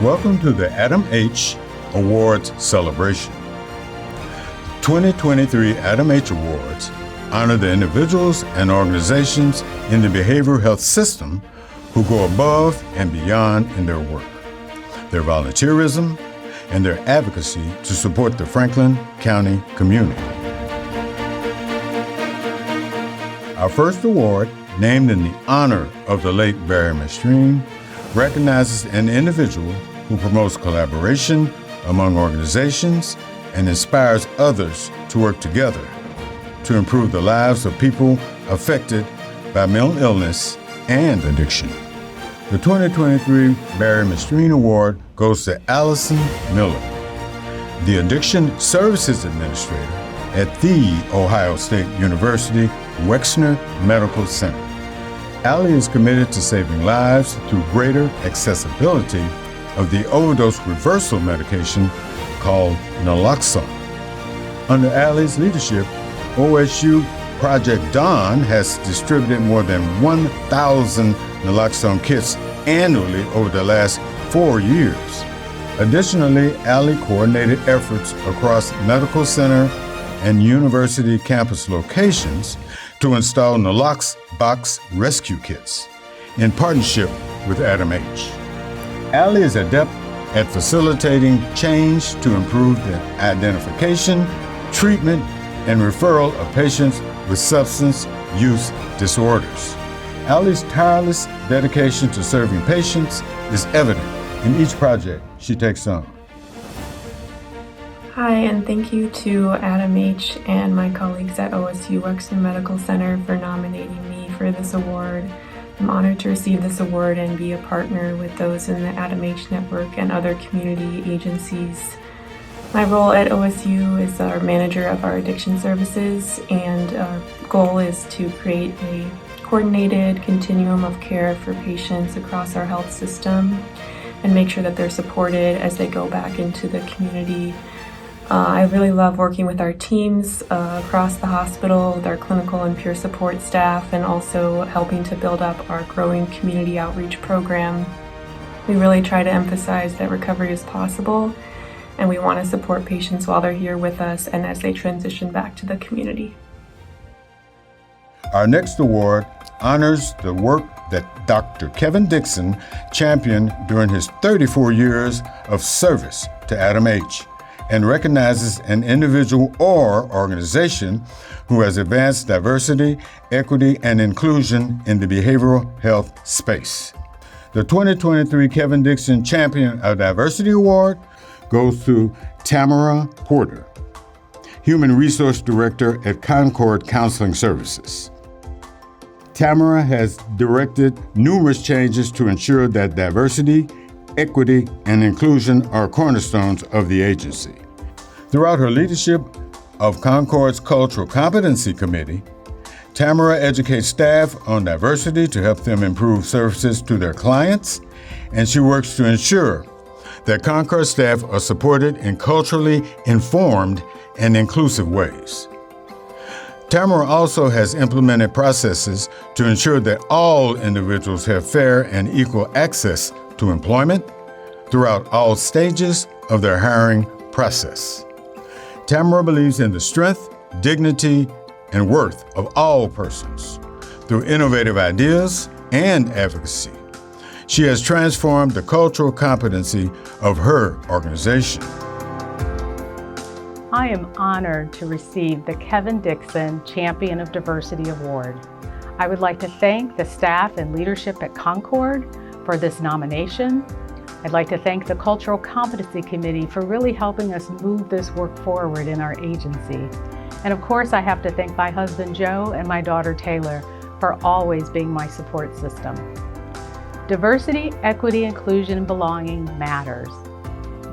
Welcome to the ADAMH Awards Celebration. 2023 ADAMH Awards honor the individuals and organizations in the behavioral health system who go above and beyond in their work, their volunteerism, and their advocacy to support the Franklin County community. Our first award, named in the honor of the late Barry Mastrine, recognizes an individual who promotes collaboration among organizations and inspires others to work together to improve the lives of people affected by mental illness and addiction. The 2023 Barry Mastrine Award goes to Allison Miller, the Addiction Services Administrator at The Ohio State University Wexner Medical Center. Allie is committed to saving lives through greater accessibility of the overdose reversal medication called naloxone. Under Allie's leadership, OSU Project Dawn has distributed more than 1,000 naloxone kits annually over the last 4 years. Additionally, Allie coordinated efforts across medical center and university campus locations to install Nalox box rescue kits in partnership with ADAMH. Allie is adept at facilitating change to improve the identification, treatment, and referral of patients with substance use disorders. Allie's tireless dedication to serving patients is evident in each project she takes on. Hi, and thank you to ADAMH and my colleagues at OSU Wexner Medical Center for nominating me for this award. I'm honored to receive this award and be a partner with those in the ADAMH network and other community agencies. My role at OSU is our manager of our addiction services, and our goal is to create a coordinated continuum of care for patients across our health system and make sure that they're supported as they go back into the community. I really love working with our teams across the hospital, with our clinical and peer support staff, and also helping to build up our growing community outreach program. We really try to emphasize that recovery is possible, and we want to support patients while they're here with us and as they transition back to the community. Our next award honors the work that Dr. Kevin Dixon championed during his 34 years of service to ADAMH, and recognizes an individual or organization who has advanced diversity, equity, and inclusion in the behavioral health space. The 2023 Kevin Dixon Champion of Diversity Award goes to Tamara Porter, Human Resource Director at Concord Counseling Services. Tamara has directed numerous changes to ensure that diversity, equity, and inclusion are cornerstones of the agency. Throughout her leadership of Concord's Cultural Competency Committee, Tamara educates staff on diversity to help them improve services to their clients, and she works to ensure that Concord staff are supported in culturally informed and inclusive ways. Tamara also has implemented processes to ensure that all individuals have fair and equal access to employment throughout all stages of their hiring process. Tamara believes in the strength, dignity, and worth of all persons through innovative ideas and advocacy. She has transformed the cultural competency of her organization. I am honored to receive the Kevin Dixon Champion of Diversity Award. I would like to thank the staff and leadership at Concord for this nomination. I'd like to thank the Cultural Competency Committee for really helping us move this work forward in our agency. And of course, I have to thank my husband, Joe, and my daughter, Taylor, for always being my support system. Diversity, equity, inclusion, and belonging matters.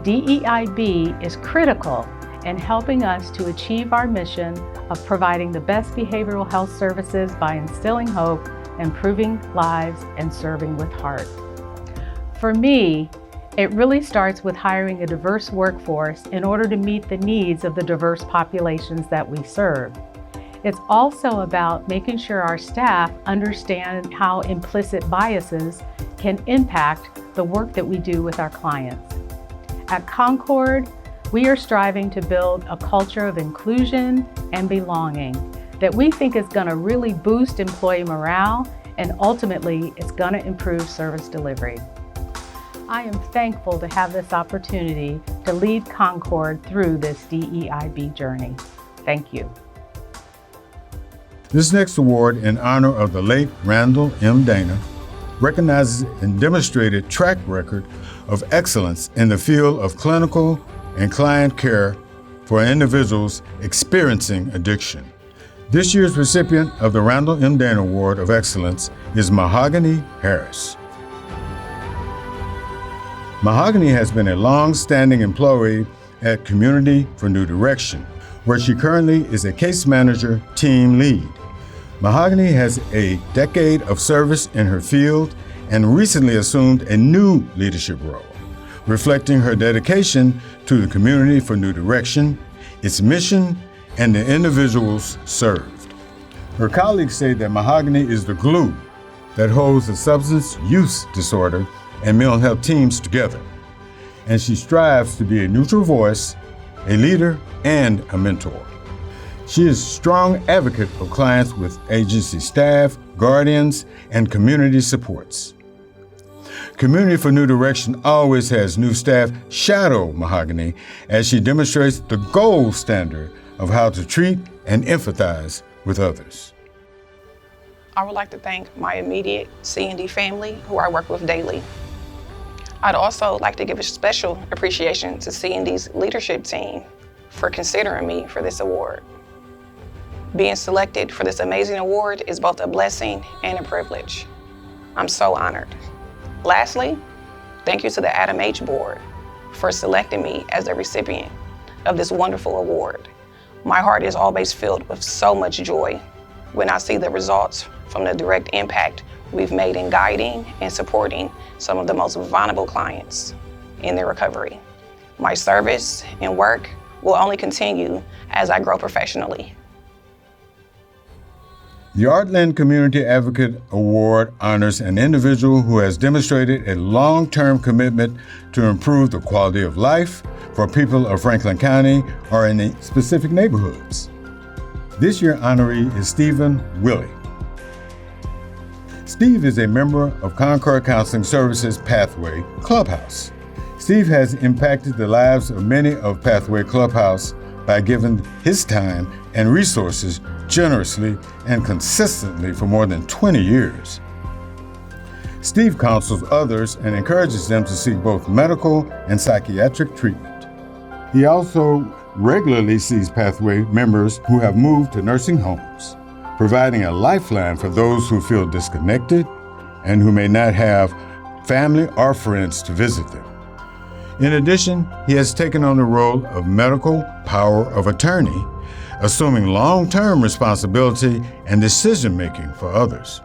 DEIB is critical in helping us to achieve our mission of providing the best behavioral health services by instilling hope, improving lives, and serving with heart. For me, it really starts with hiring a diverse workforce in order to meet the needs of the diverse populations that we serve. It's also about making sure our staff understand how implicit biases can impact the work that we do with our clients. At Concord, we are striving to build a culture of inclusion and belonging that we think is going to really boost employee morale, and ultimately it's going to improve service delivery. I am thankful to have this opportunity to lead Concord through this DEIB journey. Thank you. This next award, in honor of the late Randall M. Dana, recognizes a demonstrated track record of excellence in the field of clinical and client care for individuals experiencing addiction. This year's recipient of the Randall M. Dana Award of Excellence is Mahogany Harris. Mahogany has been a long-standing employee at Community for New Direction, where she currently is a case manager team lead. Mahogany has a decade of service in her field and recently assumed a new leadership role, reflecting her dedication to the Community for New Direction, its mission, and the individuals served. Her colleagues say that Mahogany is the glue that holds the substance use disorder and mental health teams together, and she strives to be a neutral voice, a leader, and a mentor. She is a strong advocate of clients with agency staff, guardians, and community supports. Community for New Direction always has new staff shadow Mahogany as she demonstrates the gold standard of how to treat and empathize with others. I would like to thank my immediate C&D family, who I work with daily. I'd also like to give a special appreciation to C&D's leadership team for considering me for this award. Being selected for this amazing award is both a blessing and a privilege. I'm so honored. Lastly, thank you to the ADAMH board for selecting me as the recipient of this wonderful award. My heart is always filled with so much joy when I see the results from the direct impact we've made in guiding and supporting some of the most vulnerable clients in their recovery. My service and work will only continue as I grow professionally. The Artland Community Advocate Award honors an individual who has demonstrated a long-term commitment to improve the quality of life for people of Franklin County or in specific neighborhoods. This year's honoree is Stephen Willie. Steve is a member of Concord Counseling Services Pathway Clubhouse. Steve has impacted the lives of many of Pathway Clubhouse by giving his time and resources generously and consistently for more than 20 years. Steve counsels others and encourages them to seek both medical and psychiatric treatment. He also regularly sees Pathway members who have moved to nursing homes, providing a lifeline for those who feel disconnected and who may not have family or friends to visit them. In addition, he has taken on the role of medical power of attorney, assuming long-term responsibility and decision-making for others.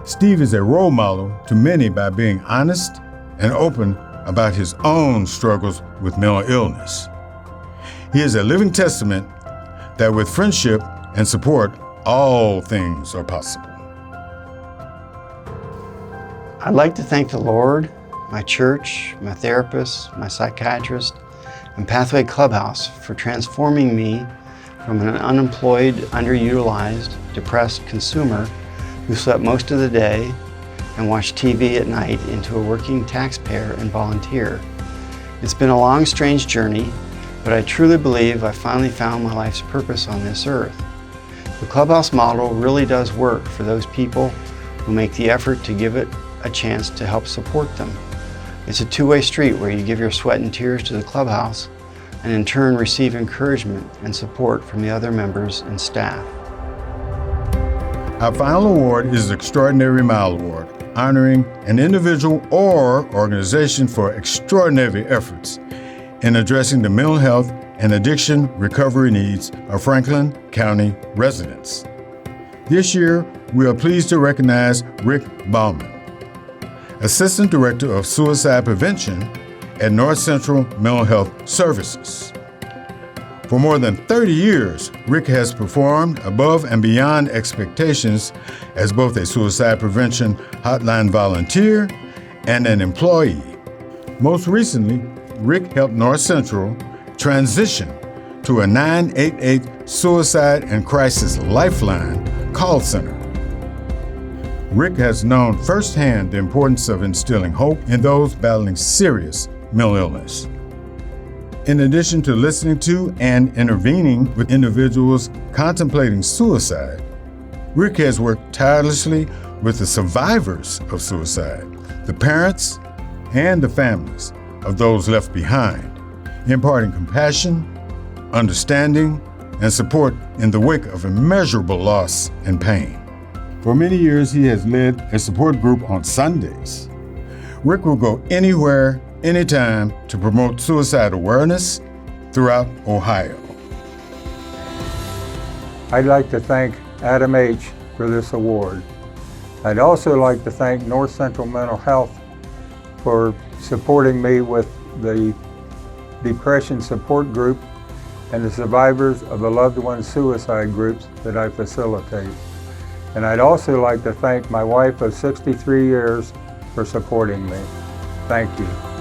Steve is a role model to many by being honest and open about his own struggles with mental illness. He is a living testament that with friendship and support, all things are possible. I'd like to thank the Lord, my church, my therapist, my psychiatrist, and Pathway Clubhouse for transforming me from an unemployed, underutilized, depressed consumer who slept most of the day and watched TV at night into a working taxpayer and volunteer. It's been a long, strange journey, but I truly believe I finally found my life's purpose on this earth. The Clubhouse model really does work for those people who make the effort to give it a chance to help support them. It's a two-way street where you give your sweat and tears to the Clubhouse and in turn receive encouragement and support from the other members and staff. Our final award is the Extraordinary Mile Award, honoring an individual or organization for extraordinary efforts in addressing the mental health and addiction recovery needs of Franklin County residents. This year, we are pleased to recognize Rick Bauman, Assistant Director of Suicide Prevention at North Central Mental Health Services. For more than 30 years, Rick has performed above and beyond expectations as both a suicide prevention hotline volunteer and an employee. Most recently, Rick helped North Central transition to a 988 Suicide and Crisis Lifeline call center. Rick has known firsthand the importance of instilling hope in those battling serious mental illness. In addition to listening to and intervening with individuals contemplating suicide, Rick has worked tirelessly with the survivors of suicide, the parents, and the families of those left behind, imparting compassion, understanding, and support in the wake of immeasurable loss and pain. For many years, he has led a support group on Sundays. Rick will go anywhere, anytime to promote suicide awareness throughout Ohio. I'd like to thank ADAMH for this award. I'd also like to thank North Central Mental Health for supporting me with the Depression Support Group and the survivors of the loved one suicide groups that I facilitate. And I'd also like to thank my wife of 63 years for supporting me. Thank you.